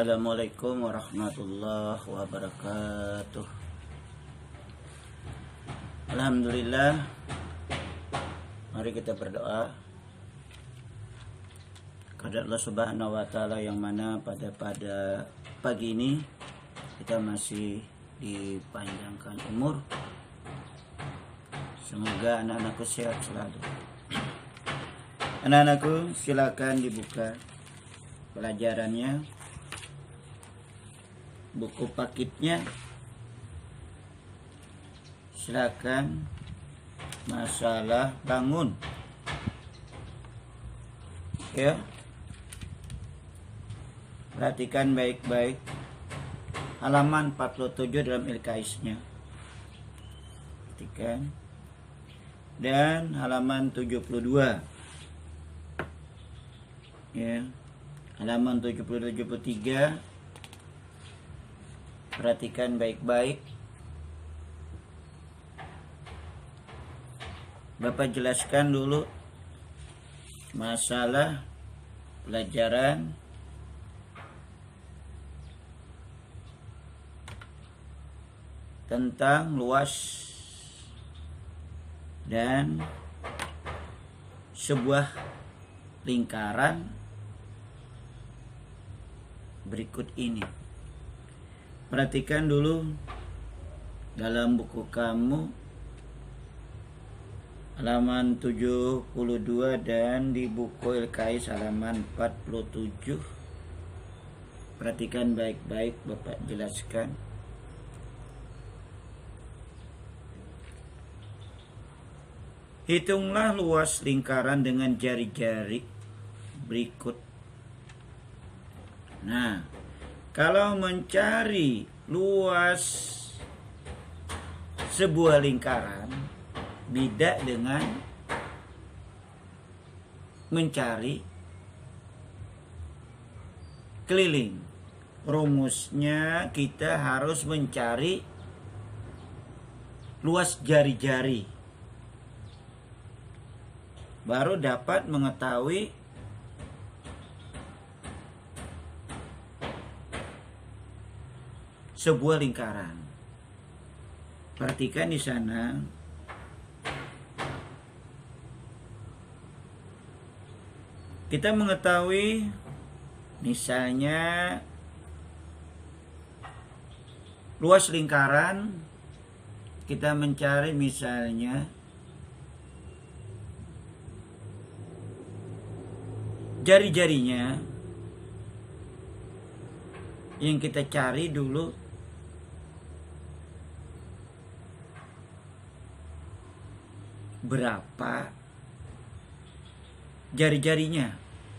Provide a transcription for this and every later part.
Assalamualaikum warahmatullahi wabarakatuh. Alhamdulillah, mari kita berdoa kepada Allah Subhanahu wa Ta'ala, yang mana pada pagi ini kita masih dipanjangkan umur. Semoga anak-anakku sehat selalu. Anak-anakku, silakan dibuka pelajarannya, buku pakitnya, silakan. Masalah bangun, ya, perhatikan baik-baik halaman 47 dalam LKS-nya, perhatikan, dan halaman 72, ya, halaman 73. Perhatikan baik-baik. Bapak jelaskan dulu masalah pelajaran tentang luas dan sebuah lingkaran berikut ini. Perhatikan dulu dalam buku kamu halaman 72 dan di buku LKS halaman 47. Perhatikan baik-baik, Bapak jelaskan. Hitunglah luas lingkaran dengan jari-jari berikut. Nah, kalau mencari luas sebuah lingkaran beda dengan mencari keliling. Rumusnya kita harus mencari luas jari-jari, baru dapat mengetahui sebuah lingkaran. Perhatikan di sana. Kita mengetahui misalnya luas lingkaran, kita mencari misalnya jari-jarinya. Yang kita cari dulu berapa jari-jarinya.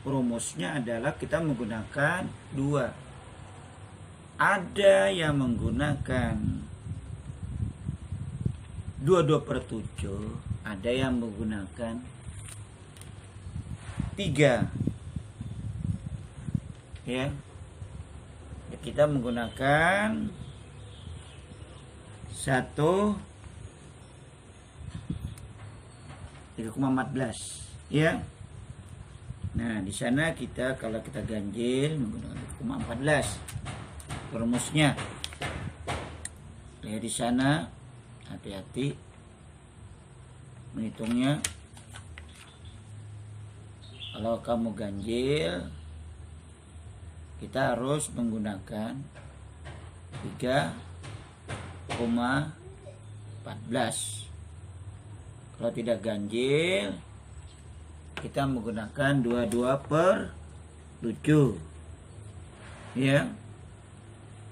Rumusnya adalah kita menggunakan 2. Ada yang menggunakan 22/7, ada yang menggunakan 3. Ya. Kita menggunakan 3,14, ya. Nah, di sana kita kalau kita ganjil menggunakan 3,14 rumusnya. Ya, di sana hati-hati menghitungnya. Kalau kamu ganjil, kita harus menggunakan 3,14. Kalau tidak ganjil, kita menggunakan 22/7. Ya.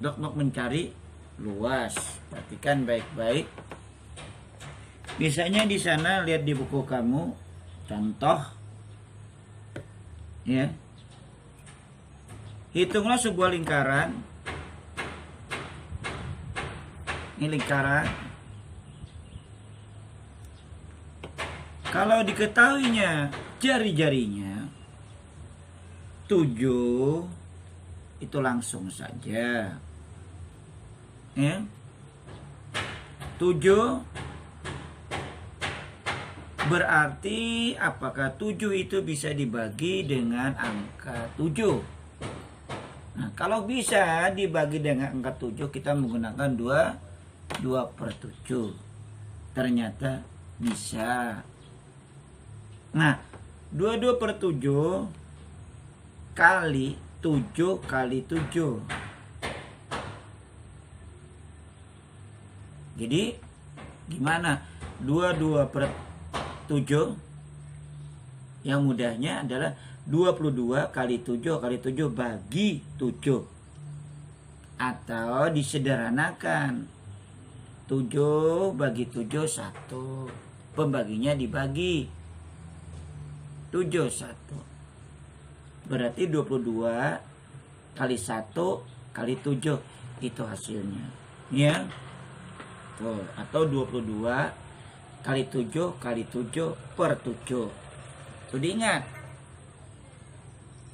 Dok mencari luas. Perhatikan baik-baik. Misalnya di sana, lihat di buku kamu contoh. Ya. Hitunglah sebuah lingkaran. Ini lingkaran. Kalau diketahuinya jari-jarinya 7, itu langsung saja. Ya. 7 berarti apakah 7 itu bisa dibagi dengan angka 7? Nah, kalau bisa dibagi dengan angka 7, kita menggunakan 2/7. Ternyata bisa. Nah, 22/7 kali 7 kali 7. Jadi gimana? 22/7 yang mudahnya adalah 22 kali 7 kali 7 bagi 7. Atau disederhanakan, 7 bagi 7 1. Pembaginya dibagi 7 1. Berarti 22 kali 1 kali 7 itu hasilnya. Ya. Tuh, atau 22 kali 7 kali 7 per 7. Itu diingat.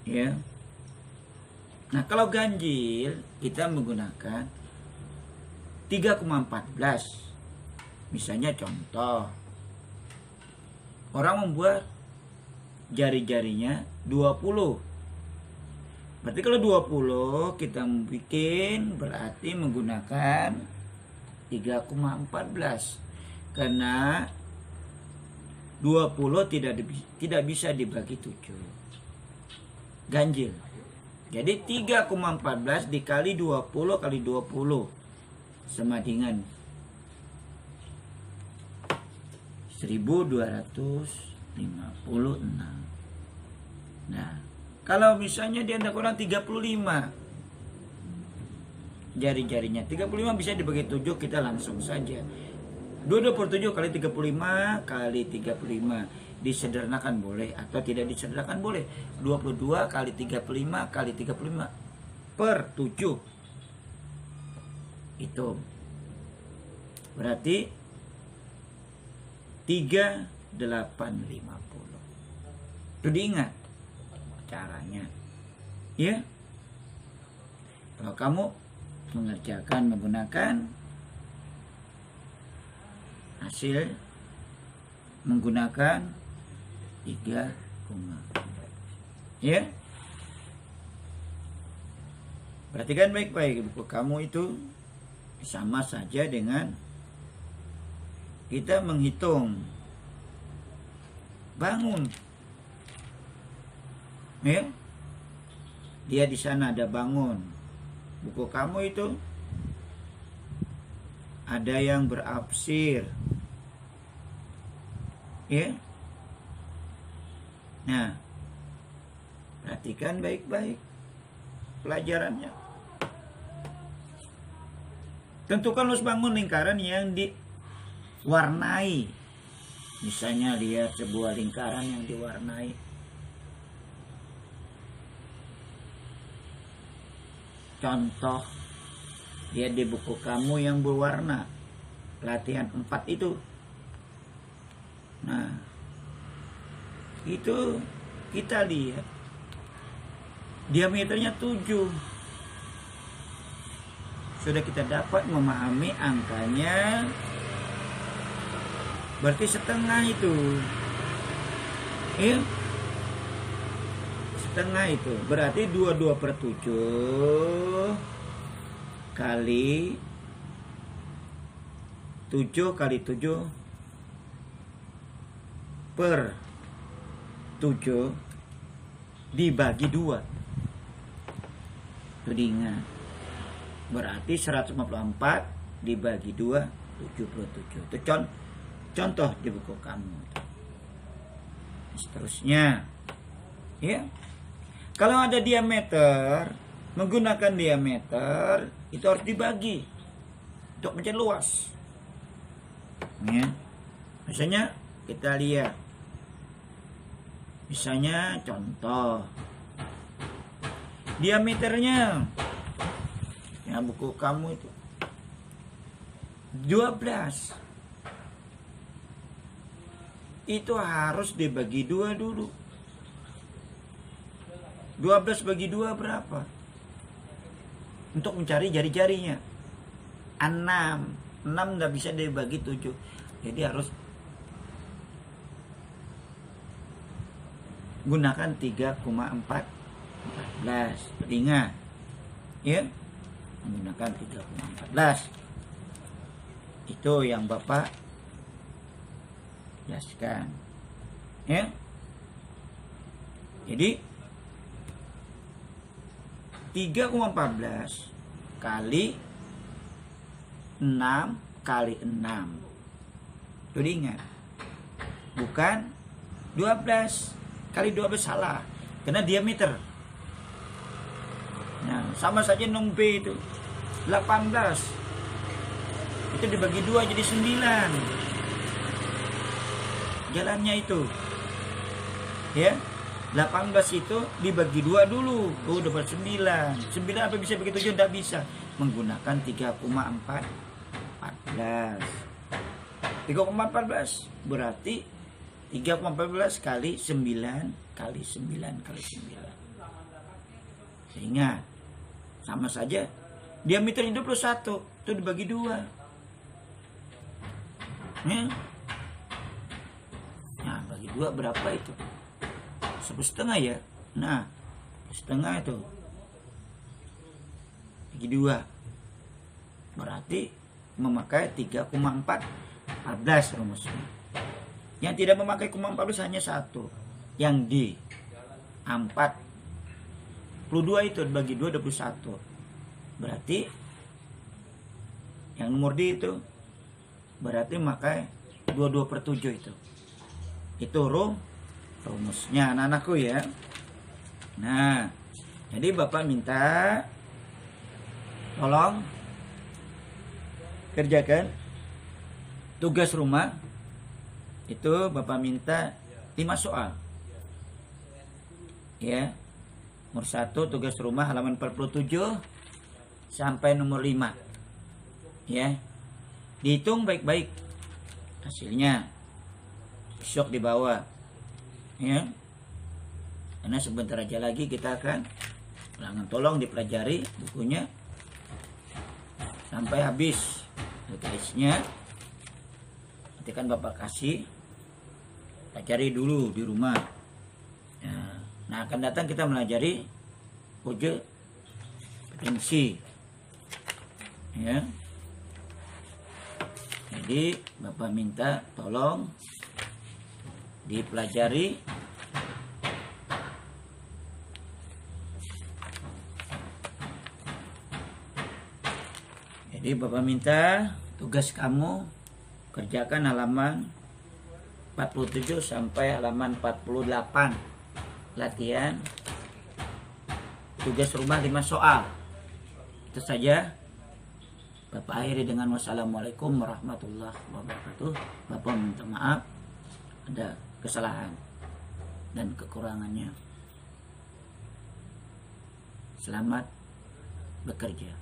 Ya. Nah, kalau ganjil kita menggunakan 3,14. Misalnya contoh, orang membuat jari-jarinya 20. Berarti kalau 20 kita bikin berarti menggunakan 3,14. Karena 20 tidak bisa dibagi 7. Ganjil. Jadi 3,14 dikali 20 kali 20 sama dengan 1256. Nah, kalau misalnya dia ada kurang 35 jari-jarinya, 35 bisa dibagi 7, kita langsung saja 22/7 kali 35 kali 35. Disederhanakan boleh atau tidak disederhanakan boleh. 22 kali 35 kali 35 per 7. Itu berarti 3850. Itu diingat caranya. Ya. Kalau kamu mengerjakan menggunakan hasil menggunakan 3, ya. Perhatikan baik-baik, buku kamu itu sama saja dengan kita menghitung bangun. Ya. Dia di sana ada bangun. Buku kamu itu ada yang berabsir. Ya. Nah, perhatikan baik-baik pelajarannya. Tentukan luas bangun lingkaran yang diwarnai. Misalnya lihat sebuah lingkaran yang diwarnai. Contoh, lihat di buku kamu yang berwarna. Latihan 4 itu. Nah, itu kita lihat diameternya 7. Sudah kita dapat memahami angkanya. Berarti setengah itu. Ya. Setengah itu. Berarti 22/7 kali 7 kali 7 per 7 dibagi 2. Itu diingat. Berarti 154 dibagi 2 77. Itu contoh di buku kamu. Seterusnya, ya. Kalau ada diameter, menggunakan diameter itu harus dibagi untuk mencari luas. Ya. Misalnya kita lihat. Misalnya contoh diameternya, ya buku kamu itu 12. Itu harus dibagi 2 dulu. 12 bagi 2 berapa? Untuk mencari jari-jarinya 6. 6 nggak bisa dibagi 7. Jadi harus gunakan 3,14. Ingat. ya, menggunakan 3,14. Itu yang Bapak jelaskan, ya. Jadi 3,14 kali 6 kali 6. Jadi ingat, bukan 12 kali 12, salah, karena diameter. Nah, sama saja nung B itu 18. Itu dibagi 2 jadi 9. Jalannya itu. Ya. 18 itu dibagi 2 dulu. Oh, dapat 9. 9 apa bisa begitu juga? Tidak bisa. Menggunakan 3,14. 3,14 berarti 3,14 kali 9 kali 9 kali 9. Sehingga sama saja diameternya 21, itu dibagi 2. Ya. Nah, bagi 2 berapa itu? 1,5 ya. Nah, 1,5 itu bagi 2 berarti memakai 3,14 rumusnya. Yang tidak memakai 0,14 hanya satu, yang di 42 itu bagi 2 21. Berarti yang nomor D itu berarti memakai 22/7 itu. Itu rumusnya anak-anakku ya. Nah, jadi Bapak minta tolong kerjakan tugas rumah. Itu Bapak minta 5 soal. Ya. Nomor 1 tugas rumah halaman 47 sampai nomor 5. Ya. Dihitung baik-baik hasilnya. Besok di bawah. Ya. Karena sebentar aja lagi kita akan ulangan, tolong dipelajari bukunya sampai habis tulisnya. Nanti kan Bapak kasih, pelajari dulu di rumah. Nah, akan datang kita melajari uji potensi. Ya. Jadi Bapak minta tolong dipelajari. Jadi Bapak minta tugas kamu kerjakan halaman 47 sampai halaman 48. Latihan tugas rumah 5 soal. Itu saja. Bapak akhiri dengan wassalamualaikum warahmatullahi wabarakatuh. Bapak minta maaf ada kesalahan dan kekurangannya. Selamat bekerja.